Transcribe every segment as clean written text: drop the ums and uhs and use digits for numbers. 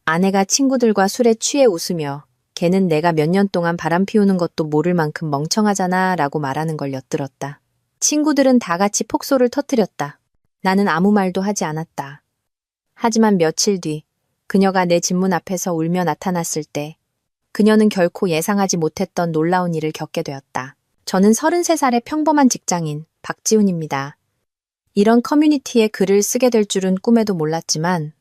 아내가 친구들과 술에 취해 웃으며 걔는 내가 몇 년 동안 바람 피우는 것도 모를 만큼 멍청하잖아 라고 말하는 걸 엿들었다. 친구들은 다 같이 폭소를 터뜨렸다. 나는 아무 말도 하지 않았다. 하지만 며칠 뒤 그녀가 내 집 문 앞에서 울며 나타났을 때 그녀는 결코 예상하지 못했던 놀라운 일을 겪게 되었다. 저는 33살의 평범한 직장인 박지훈입니다. 이런 커뮤니티에 글을 쓰게 될 줄은 꿈에도 몰랐지만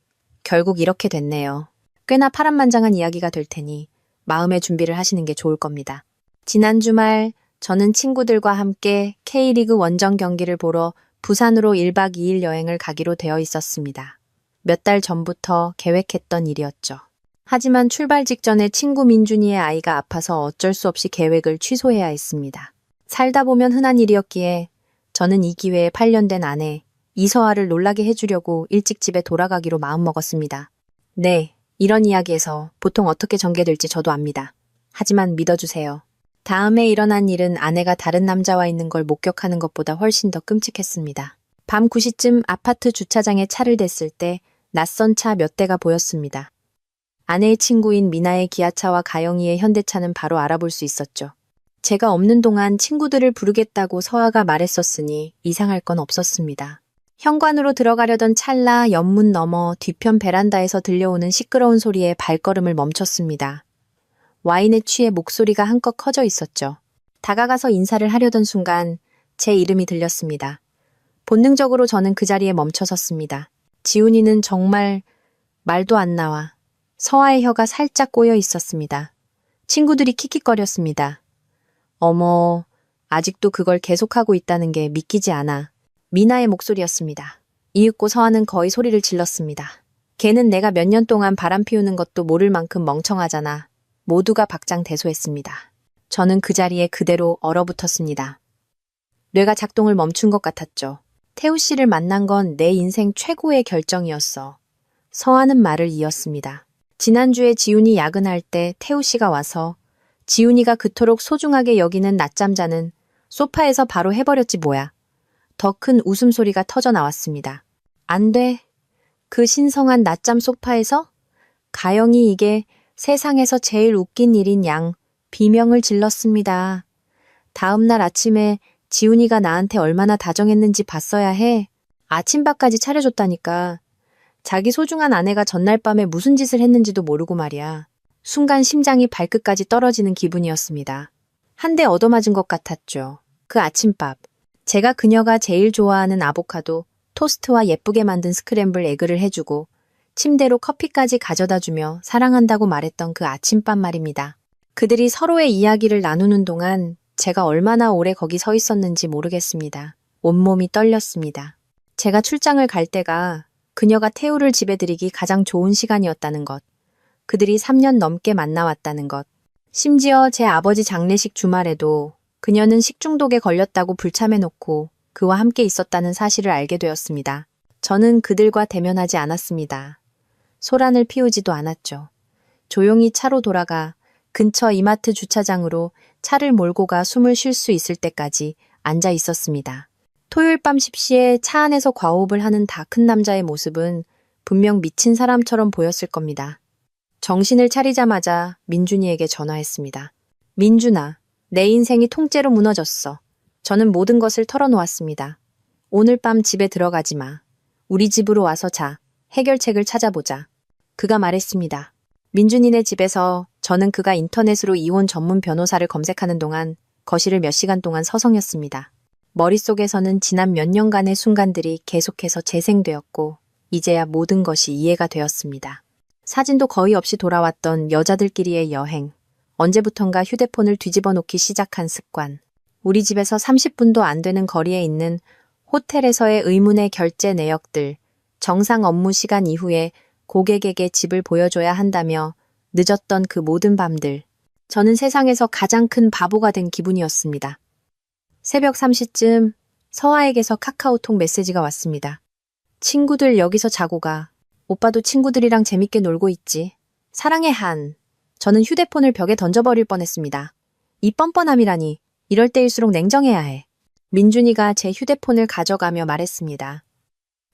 결국 이렇게 됐네요. 꽤나 파란만장한 이야기가 될 테니 마음의 준비를 하시는 게 좋을 겁니다. 지난 주말 저는 친구들과 함께 K리그 원정 경기를 보러 부산으로 1박 2일 여행을 가기로 되어 있었습니다. 몇 달 전부터 계획했던 일이었죠. 하지만 출발 직전에 친구 민준이의 아이가 아파서 어쩔 수 없이 계획을 취소해야 했습니다. 살다 보면 흔한 일이었기에 저는 이 기회에 8년 된 아내 이서아를 놀라게 해주려고 일찍 집에 돌아가기로 마음먹었습니다. 네, 이런 이야기에서 보통 어떻게 전개될지 저도 압니다. 하지만 믿어주세요. 다음에 일어난 일은 아내가 다른 남자와 있는 걸 목격하는 것보다 훨씬 더 끔찍했습니다. 밤 9시쯤 아파트 주차장에 차를 댔을 때 낯선 차 몇 대가 보였습니다. 아내의 친구인 미나의 기아차와 가영이의 현대차는 바로 알아볼 수 있었죠. 제가 없는 동안 친구들을 부르겠다고 서아가 말했었으니 이상할 건 없었습니다. 현관으로 들어가려던 찰나 옆문 너머 뒤편 베란다에서 들려오는 시끄러운 소리에 발걸음을 멈췄습니다. 와인에 취해 목소리가 한껏 커져 있었죠. 다가가서 인사를 하려던 순간 제 이름이 들렸습니다. 본능적으로 저는 그 자리에 멈춰섰습니다. 지훈이는 정말 말도 안 나와 서아의 혀가 살짝 꼬여 있었습니다. 친구들이 킥킥거렸습니다. 어머, 아직도 그걸 계속하고 있다는 게 믿기지 않아. 미나의 목소리였습니다. 이윽고 서아는 거의 소리를 질렀습니다. 걔는 내가 몇 년 동안 바람 피우는 것도 모를 만큼 멍청하잖아. 모두가 박장대소했습니다. 저는 그 자리에 그대로 얼어붙었습니다. 뇌가 작동을 멈춘 것 같았죠. 태우 씨를 만난 건 내 인생 최고의 결정이었어. 서아는 말을 이었습니다. 지난주에 지훈이 야근할 때 태우 씨가 와서 지훈이가 그토록 소중하게 여기는 낮잠자는 소파에서 바로 해버렸지 뭐야. 더 큰 웃음소리가 터져 나왔습니다. 안 돼. 그 신성한 낮잠 소파에서? 가영이 이게 세상에서 제일 웃긴 일인 양 비명을 질렀습니다. 다음 날 아침에 지훈이가 나한테 얼마나 다정했는지 봤어야 해. 아침밥까지 차려줬다니까. 자기 소중한 아내가 전날 밤에 무슨 짓을 했는지도 모르고 말이야. 순간 심장이 발끝까지 떨어지는 기분이었습니다. 한 대 얻어맞은 것 같았죠. 그 아침밥. 제가 그녀가 제일 좋아하는 아보카도, 토스트와 예쁘게 만든 스크램블 에그를 해주고 침대로 커피까지 가져다주며 사랑한다고 말했던 그 아침밥 말입니다. 그들이 서로의 이야기를 나누는 동안 제가 얼마나 오래 거기 서 있었는지 모르겠습니다. 온몸이 떨렸습니다. 제가 출장을 갈 때가 그녀가 태우를 집에 들이기 가장 좋은 시간이었다는 것. 그들이 3년 넘게 만나왔다는 것. 심지어 제 아버지 장례식 주말에도 그녀는 식중독에 걸렸다고 불참해놓고 그와 함께 있었다는 사실을 알게 되었습니다. 저는 그들과 대면하지 않았습니다. 소란을 피우지도 않았죠. 조용히 차로 돌아가 근처 이마트 주차장으로 차를 몰고 가 숨을 쉴 수 있을 때까지 앉아 있었습니다. 토요일 밤 10시에 차 안에서 과호흡을 하는 다 큰 남자의 모습은 분명 미친 사람처럼 보였을 겁니다. 정신을 차리자마자 민준이에게 전화했습니다. 민준아, 내 인생이 통째로 무너졌어. 저는 모든 것을 털어놓았습니다. 오늘 밤 집에 들어가지 마. 우리 집으로 와서 자. 해결책을 찾아보자. 그가 말했습니다. 민준이네 집에서 저는 그가 인터넷으로 이혼 전문 변호사를 검색하는 동안 거실을 몇 시간 동안 서성였습니다. 머릿속에서는 지난 몇 년간의 순간들이 계속해서 재생되었고 이제야 모든 것이 이해가 되었습니다. 사진도 거의 없이 돌아왔던 여자들끼리의 여행, 언제부턴가 휴대폰을 뒤집어 놓기 시작한 습관, 우리 집에서 30분도 안 되는 거리에 있는 호텔에서의 의문의 결제 내역들, 정상 업무 시간 이후에 고객에게 집을 보여줘야 한다며 늦었던 그 모든 밤들. 저는 세상에서 가장 큰 바보가 된 기분이었습니다. 새벽 3시쯤 서아에게서 카카오톡 메시지가 왔습니다. 친구들 여기서 자고 가. 오빠도 친구들이랑 재밌게 놀고 있지. 사랑해 한. 저는 휴대폰을 벽에 던져버릴 뻔했습니다. 이 뻔뻔함이라니. 이럴 때일수록 냉정해야 해. 민준이가 제 휴대폰을 가져가며 말했습니다.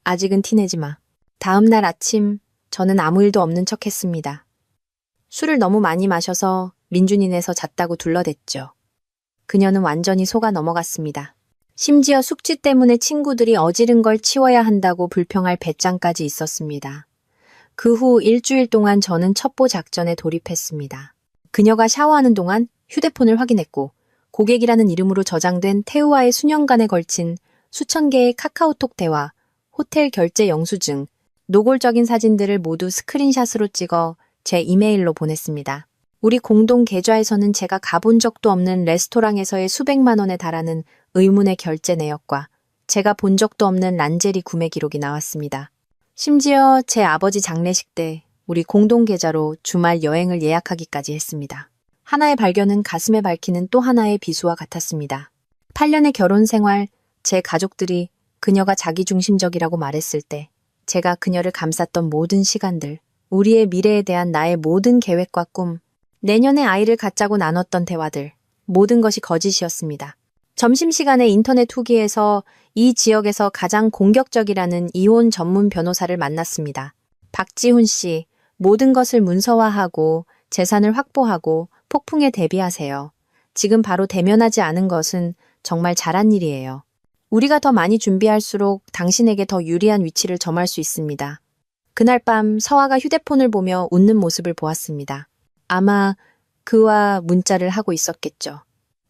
아직은 티내지 마. 다음 날 아침 저는 아무 일도 없는 척 했습니다. 술을 너무 많이 마셔서 민준이네서 잤다고 둘러댔죠. 그녀는 완전히 속아 넘어갔습니다. 심지어 숙취 때문에 친구들이 어지른 걸 치워야 한다고 불평할 배짱까지 있었습니다. 그 후 일주일 동안 저는 첩보 작전에 돌입했습니다. 그녀가 샤워하는 동안 휴대폰을 확인했고 고객이라는 이름으로 저장된 태우와의 수년간에 걸친 수천 개의 카카오톡 대화, 호텔 결제 영수증, 노골적인 사진들을 모두 스크린샷으로 찍어 제 이메일로 보냈습니다. 우리 공동 계좌에서는 제가 가본 적도 없는 레스토랑에서의 수백만 원에 달하는 의문의 결제 내역과 제가 본 적도 없는 란제리 구매 기록이 나왔습니다. 심지어 제 아버지 장례식 때 우리 공동 계좌로 주말 여행을 예약하기까지 했습니다. 하나의 발견은 가슴에 밝히는 또 하나의 비수와 같았습니다. 8년의 결혼 생활, 제 가족들이 그녀가 자기중심적이라고 말했을 때 제가 그녀를 감쌌던 모든 시간들, 우리의 미래에 대한 나의 모든 계획과 꿈, 내년에 아이를 갖자고 나눴던 대화들, 모든 것이 거짓이었습니다. 점심시간에 인터넷 후기에서 이 지역에서 가장 공격적이라는 이혼 전문 변호사를 만났습니다. 박지훈 씨, 모든 것을 문서화하고 재산을 확보하고 폭풍에 대비하세요. 지금 바로 대면하지 않은 것은 정말 잘한 일이에요. 우리가 더 많이 준비할수록 당신에게 더 유리한 위치를 점할 수 있습니다. 그날 밤 서아가 휴대폰을 보며 웃는 모습을 보았습니다. 아마 그와 문자를 하고 있었겠죠.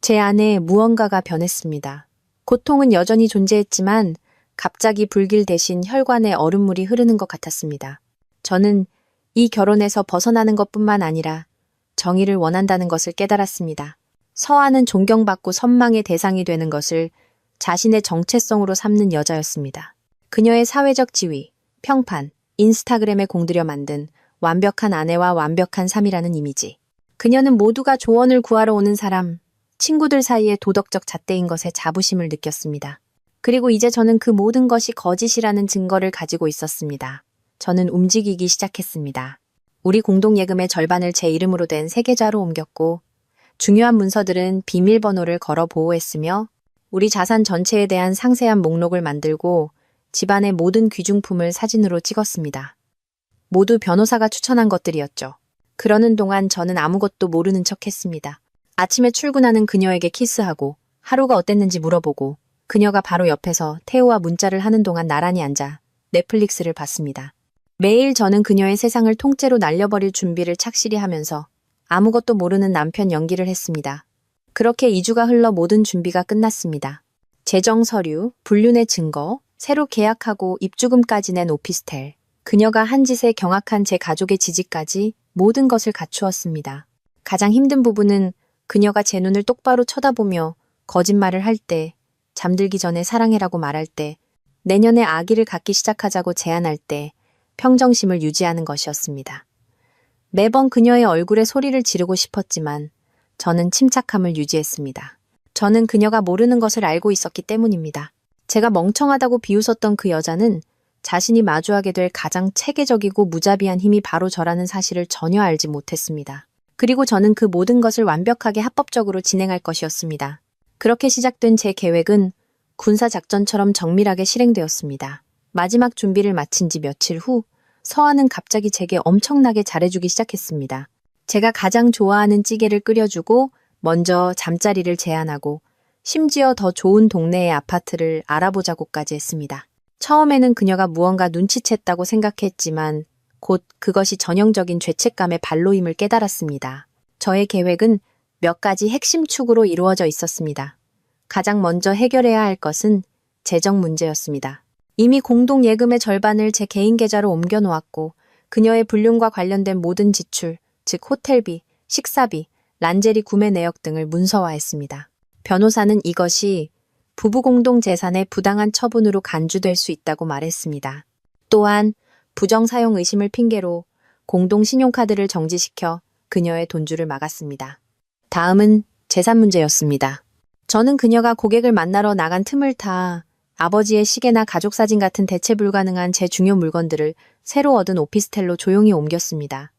제 안에 무언가가 변했습니다. 고통은 여전히 존재했지만 갑자기 불길 대신 혈관에 얼음물이 흐르는 것 같았습니다. 저는 이 결혼에서 벗어나는 것뿐만 아니라 정의를 원한다는 것을 깨달았습니다. 서아는 존경받고 선망의 대상이 되는 것을 자신의 정체성으로 삼는 여자였습니다. 그녀의 사회적 지위, 평판, 인스타그램에 공들여 만든 완벽한 아내와 완벽한 삶이라는 이미지. 그녀는 모두가 조언을 구하러 오는 사람, 친구들 사이의 도덕적 잣대인 것에 자부심을 느꼈습니다. 그리고 이제 저는 그 모든 것이 거짓이라는 증거를 가지고 있었습니다. 저는 움직이기 시작했습니다. 우리 공동예금의 절반을 제 이름으로 된 새 계좌로 옮겼고 중요한 문서들은 비밀번호를 걸어 보호했으며 우리 자산 전체에 대한 상세한 목록을 만들고 집안의 모든 귀중품을 사진으로 찍었습니다. 모두 변호사가 추천한 것들이었죠. 그러는 동안 저는 아무것도 모르는 척했습니다. 아침에 출근하는 그녀에게 키스하고 하루가 어땠는지 물어보고 그녀가 바로 옆에서 태우와 문자를 하는 동안 나란히 앉아 넷플릭스를 봤습니다. 매일 저는 그녀의 세상을 통째로 날려버릴 준비를 착실히 하면서 아무것도 모르는 남편 연기를 했습니다. 그렇게 2주가 흘러 모든 준비가 끝났습니다. 재정 서류, 불륜의 증거, 새로 계약하고 입주금까지 낸 오피스텔, 그녀가 한 짓에 경악한 제 가족의 지지까지 모든 것을 갖추었습니다. 가장 힘든 부분은 그녀가 제 눈을 똑바로 쳐다보며 거짓말을 할 때, 잠들기 전에 사랑해라고 말할 때, 내년에 아기를 갖기 시작하자고 제안할 때 평정심을 유지하는 것이었습니다. 매번 그녀의 얼굴에 소리를 지르고 싶었지만 저는 침착함을 유지했습니다. 저는 그녀가 모르는 것을 알고 있었기 때문입니다. 제가 멍청하다고 비웃었던 그 여자는 자신이 마주하게 될 가장 체계적이고 무자비한 힘이 바로 저라는 사실을 전혀 알지 못했습니다. 그리고 저는 그 모든 것을 완벽하게 합법적으로 진행할 것이었습니다. 그렇게 시작된 제 계획은 군사작전처럼 정밀하게 실행되었습니다. 마지막 준비를 마친 지 며칠 후 서아는 갑자기 제게 엄청나게 잘해주기 시작했습니다. 제가 가장 좋아하는 찌개를 끓여주고 먼저 잠자리를 제안하고 심지어 더 좋은 동네의 아파트를 알아보자고까지 했습니다. 처음에는 그녀가 무언가 눈치챘다고 생각했지만 곧 그것이 전형적인 죄책감의 발로임을 깨달았습니다. 저의 계획은 몇 가지 핵심 축으로 이루어져 있었습니다. 가장 먼저 해결해야 할 것은 재정 문제였습니다. 이미 공동예금의 절반을 제 개인 계좌로 옮겨놓았고 그녀의 불륜과 관련된 모든 지출, 즉 호텔비, 식사비, 란제리 구매 내역 등을 문서화했습니다. 변호사는 이것이 부부 공동 재산의 부당한 처분으로 간주될 수 있다고 말했습니다. 또한 부정 사용 의심을 핑계로 공동 신용카드를 정지시켜 그녀의 돈줄을 막았습니다. 다음은 재산 문제였습니다. 저는 그녀가 고객을 만나러 나간 틈을 타 아버지의 시계나 가족 사진 같은 대체 불가능한 제 중요 물건들을 새로 얻은 오피스텔로 조용히 옮겼습니다.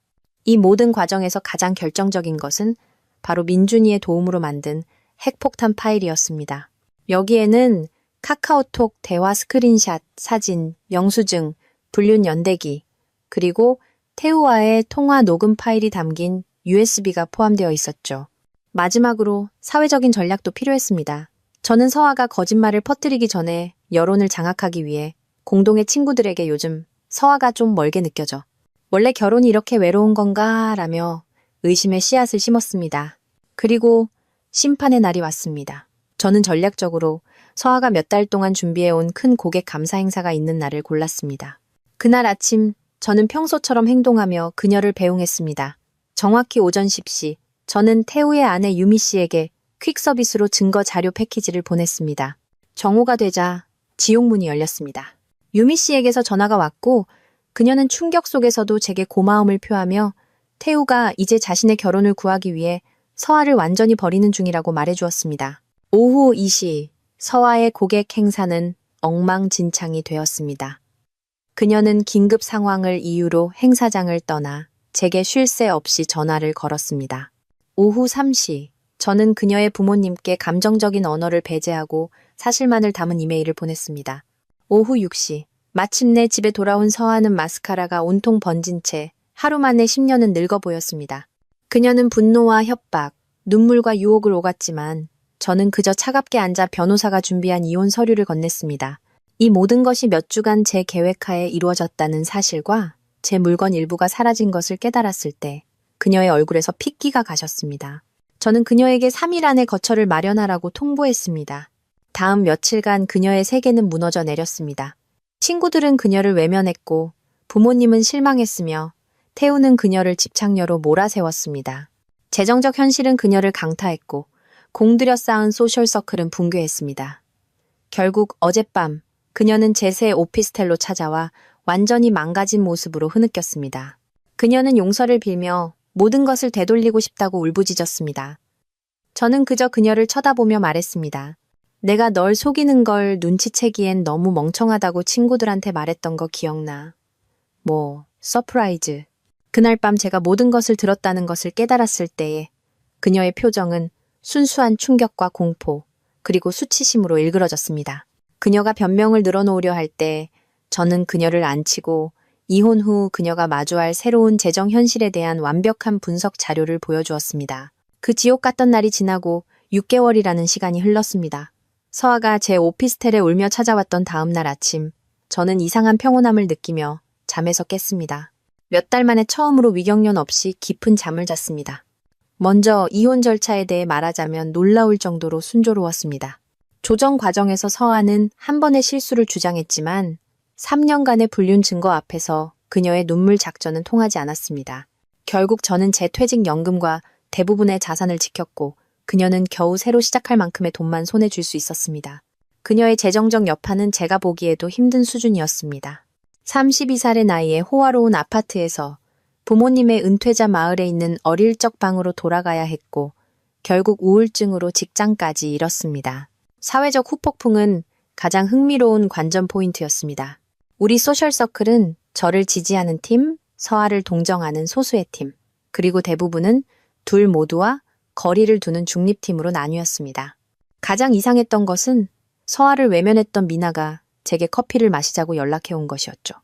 이 모든 과정에서 가장 결정적인 것은 바로 민준이의 도움으로 만든 핵폭탄 파일이었습니다. 여기에는 카카오톡 대화 스크린샷, 사진, 영수증, 불륜 연대기, 그리고 태우와의 통화 녹음 파일이 담긴 USB가 포함되어 있었죠. 마지막으로 사회적인 전략도 필요했습니다. 저는 서아가 거짓말을 퍼뜨리기 전에 여론을 장악하기 위해 공동의 친구들에게 요즘 서아가 좀 멀게 느껴져. 원래 결혼이 이렇게 외로운 건가? 라며 의심의 씨앗을 심었습니다. 그리고 심판의 날이 왔습니다. 저는 전략적으로 서아가 몇 달 동안 준비해온 큰 고객 감사 행사가 있는 날을 골랐습니다. 그날 아침 저는 평소처럼 행동하며 그녀를 배웅했습니다. 정확히 오전 10시 저는 태우의 아내 유미 씨에게 퀵 서비스로 증거 자료 패키지를 보냈습니다. 정오가 되자 지옥문이 열렸습니다. 유미 씨에게서 전화가 왔고 그녀는 충격 속에서도 제게 고마움을 표하며 태우가 이제 자신의 결혼을 구하기 위해 서아를 완전히 버리는 중이라고 말해주었습니다. 오후 2시 서아의 고객 행사는 엉망진창이 되었습니다. 그녀는 긴급 상황을 이유로 행사장을 떠나 제게 쉴 새 없이 전화를 걸었습니다. 오후 3시 저는 그녀의 부모님께 감정적인 언어를 배제하고 사실만을 담은 이메일을 보냈습니다. 오후 6시 마침내 집에 돌아온 서아는 마스카라가 온통 번진 채 하루 만에 10년은 늙어 보였습니다. 그녀는 분노와 협박, 눈물과 유혹을 오갔지만 저는 그저 차갑게 앉아 변호사가 준비한 이혼 서류를 건넸습니다. 이 모든 것이 몇 주간 제 계획하에 이루어졌다는 사실과 제 물건 일부가 사라진 것을 깨달았을 때 그녀의 얼굴에서 핏기가 가셨습니다. 저는 그녀에게 3일 안에 거처를 마련하라고 통보했습니다. 다음 며칠간 그녀의 세계는 무너져 내렸습니다. 친구들은 그녀를 외면했고 부모님은 실망했으며 태우는 그녀를 집착녀로 몰아세웠습니다. 재정적 현실은 그녀를 강타했고 공들여 쌓은 소셜서클은 붕괴했습니다. 결국 어젯밤 그녀는 제 새 오피스텔로 찾아와 완전히 망가진 모습으로 흐느꼈습니다. 그녀는 용서를 빌며 모든 것을 되돌리고 싶다고 울부짖었습니다. 저는 그저 그녀를 쳐다보며 말했습니다. 내가 널 속이는 걸 눈치채기엔 너무 멍청하다고 친구들한테 말했던 거 기억나. 서프라이즈. 그날 밤 제가 모든 것을 들었다는 것을 깨달았을 때에 그녀의 표정은 순수한 충격과 공포, 그리고 수치심으로 일그러졌습니다. 그녀가 변명을 늘어놓으려 할 때 저는 그녀를 안치고 이혼 후 그녀가 마주할 새로운 재정 현실에 대한 완벽한 분석 자료를 보여주었습니다. 그 지옥 같던 날이 지나고 6개월이라는 시간이 흘렀습니다. 서아가 제 오피스텔에 울며 찾아왔던 다음 날 아침, 저는 이상한 평온함을 느끼며 잠에서 깼습니다. 몇 달 만에 처음으로 위경련 없이 깊은 잠을 잤습니다. 먼저 이혼 절차에 대해 말하자면 놀라울 정도로 순조로웠습니다. 조정 과정에서 서아는 한 번의 실수를 주장했지만 3년간의 불륜 증거 앞에서 그녀의 눈물 작전은 통하지 않았습니다. 결국 저는 제 퇴직연금과 대부분의 자산을 지켰고 그녀는 겨우 새로 시작할 만큼의 돈만 손에 쥘 수 있었습니다. 그녀의 재정적 여파는 제가 보기에도 힘든 수준이었습니다. 32살의 나이에 호화로운 아파트에서 부모님의 은퇴자 마을에 있는 어릴 적 방으로 돌아가야 했고 결국 우울증으로 직장까지 잃었습니다. 사회적 후폭풍은 가장 흥미로운 관전 포인트였습니다. 우리 소셜서클은 저를 지지하는 팀, 서아를 동정하는 소수의 팀, 그리고 대부분은 둘 모두와 거리를 두는 중립팀으로 나뉘었습니다. 가장 이상했던 것은 서아를 외면했던 미나가 제게 커피를 마시자고 연락해온 것이었죠.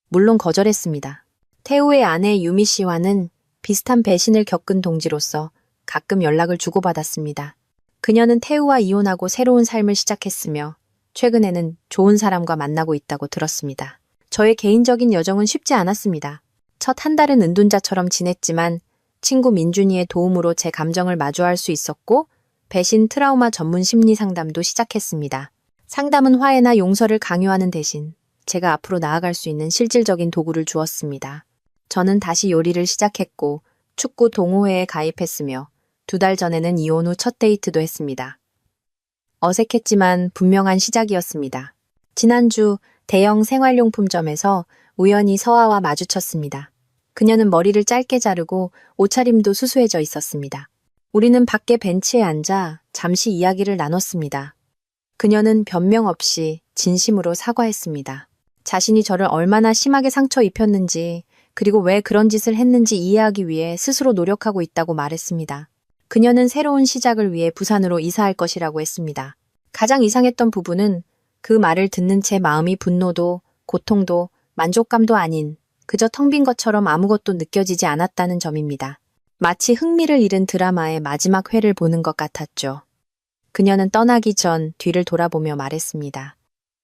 물론 거절했습니다. 태우의 아내 유미 씨와는 비슷한 배신을 겪은 동지로서 가끔 연락을 주고받았습니다. 그녀는 태우와 이혼하고 새로운 삶을 시작했으며 최근에는 좋은 사람과 만나고 있다고 들었습니다. 저의 개인적인 여정은 쉽지 않았습니다. 첫 한 달은 은둔자처럼 지냈지만 친구 민준이의 도움으로 제 감정을 마주할 수 있었고 배신 트라우마 전문 심리 상담도 시작했습니다. 상담은 화해나 용서를 강요하는 대신 제가 앞으로 나아갈 수 있는 실질적인 도구를 주었습니다. 저는 다시 요리를 시작했고 축구 동호회에 가입했으며 2달 전에는 이혼 후 첫 데이트도 했습니다. 어색했지만 분명한 시작이었습니다. 지난주 대형 생활용품점에서 우연히 서아와 마주쳤습니다. 그녀는 머리를 짧게 자르고 옷차림도 수수해져 있었습니다. 우리는 밖에 벤치에 앉아 잠시 이야기를 나눴습니다. 그녀는 변명 없이 진심으로 사과했습니다. 자신이 저를 얼마나 심하게 상처 입혔는지 그리고 왜 그런 짓을 했는지 이해하기 위해 스스로 노력하고 있다고 말했습니다. 그녀는 새로운 시작을 위해 부산으로 이사할 것이라고 했습니다. 가장 이상했던 부분은 그 말을 듣는 제 마음이 분노도, 고통도, 만족감도 아닌 그저 텅 빈 것처럼 아무것도 느껴지지 않았다는 점입니다. 마치 흥미를 잃은 드라마의 마지막 회를 보는 것 같았죠. 그녀는 떠나기 전 뒤를 돌아보며 말했습니다.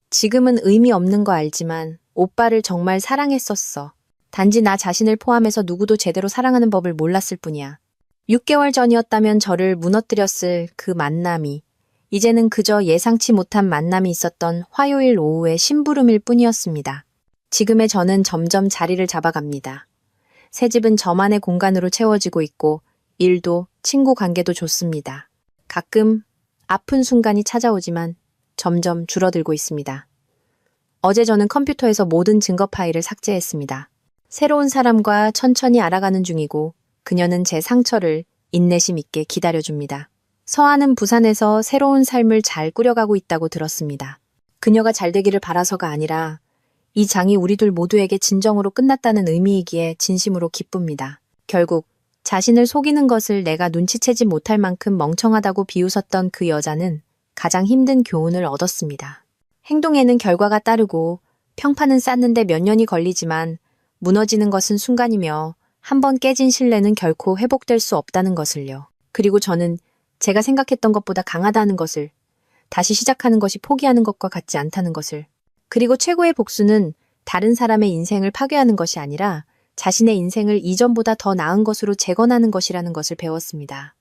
지금은 의미 없는 거 알지만 오빠를 정말 사랑했었어. 단지 나 자신을 포함해서 누구도 제대로 사랑하는 법을 몰랐을 뿐이야. 6개월 전이었다면 저를 무너뜨렸을 그 만남이 이제는 그저 예상치 못한 만남이 있었던 화요일 오후의 심부름일 뿐이었습니다. 지금의 저는 점점 자리를 잡아갑니다. 새 집은 저만의 공간으로 채워지고 있고 일도 친구 관계도 좋습니다. 가끔 아픈 순간이 찾아오지만 점점 줄어들고 있습니다. 어제 저는 컴퓨터에서 모든 증거 파일을 삭제했습니다. 새로운 사람과 천천히 알아가는 중이고 그녀는 제 상처를 인내심 있게 기다려줍니다. 서아는 부산에서 새로운 삶을 잘 꾸려가고 있다고 들었습니다. 그녀가 잘 되기를 바라서가 아니라 이 장이 우리 둘 모두에게 진정으로 끝났다는 의미이기에 진심으로 기쁩니다. 결국 자신을 속이는 것을 내가 눈치채지 못할 만큼 멍청하다고 비웃었던 그 여자는 가장 힘든 교훈을 얻었습니다. 행동에는 결과가 따르고 평판은 쌓는데 몇 년이 걸리지만 무너지는 것은 순간이며 한번 깨진 신뢰는 결코 회복될 수 없다는 것을요. 그리고 저는 제가 생각했던 것보다 강하다는 것을, 다시 시작하는 것이 포기하는 것과 같지 않다는 것을, 그리고 최고의 복수는 다른 사람의 인생을 파괴하는 것이 아니라 자신의 인생을 이전보다 더 나은 것으로 재건하는 것이라는 것을 배웠습니다.